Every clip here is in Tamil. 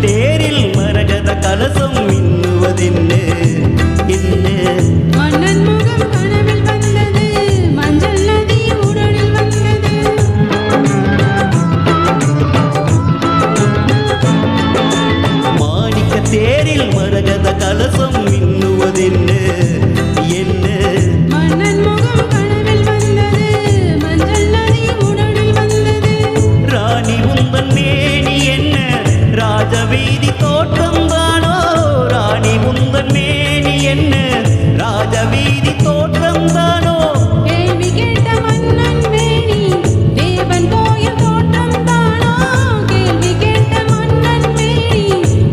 தேரில் மரகத கலசம் மின்னுவதென்ன என்ன மன்னன் முகம் கனவில் வந்தது மஞ்சள் நதி உடலில் வந்தது மாணிக்க தேரில் மரகத கலசம் மின்னுவதென்ன என்ன மன்னன் முகம் கனவில் வந்தது மஞ்சள் நதி உடலில் வந்தது ராணி உந்தன் மேனி என்ன ராஜவீதி தோற்றம் தானோ ராணி உந்தன் மேனி என்ன ராஜவீதி தோற்றம் தானோ கேள்வி கேட்ட மன்னன் மேனி தேவன் கோயில் தோற்றம் தானோ கேள்வி கேட்ட மன்னன் மேனி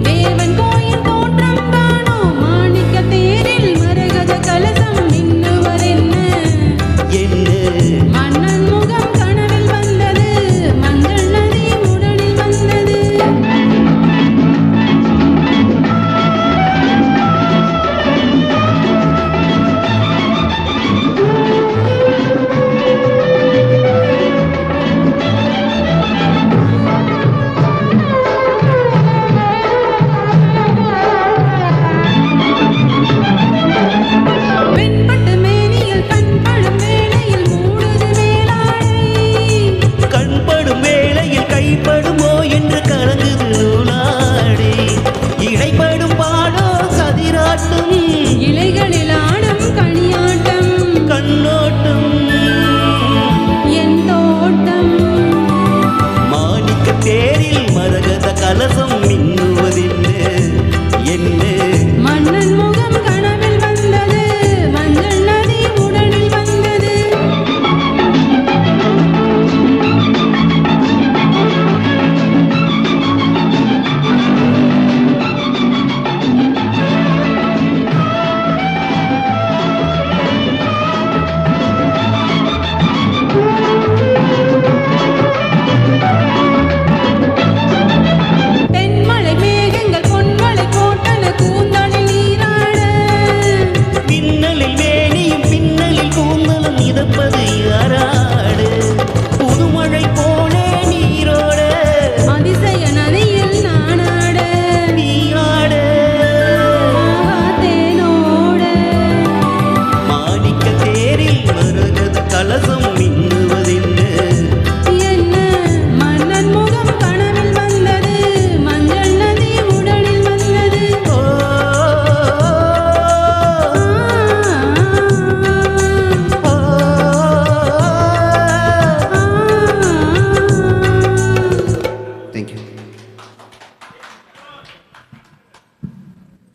தேவன் கோயில் தோற்றம் தானோ மாணிக்க தேரில் மரகத கலசம் மின்னுவதென்ன என்ன மன்னன் முகம் கனவில் வந்தது மஞ்சள் நதி உடலில் வந்தது வெண்பட்டு மேனியில் கண்படும் வேளையில் மூடுது மேலாடை கண்படும் வேளையில் கைப்படுமோ என்று கலங்குது நூலாடை இடைப்படும் பாடோ சதிராட்டும் இலைகளில் ஆடும் கனியாட்டம் கண்ணோட்டம் என் தோட்டம் மாணிக்க தேரில் மரகத கலசம் மின்னுவதென்ன என்ன மன்னன் முகம் கனவில் வந்தது மஞ்சள் நதி உடலில் வந்தது தென்மலை மேகங்கள் பொன்மலை போட்டன கூந்தலில் நீராட பின்னலில் வேணியும் பின்னலில் கூந்தலும் மிதப்பது யாராடு புதுமழை போலே நீரோட அதிசய நதியில் நானாட நீயாட ஆஹா தேனோட மாணிக்க தேரில்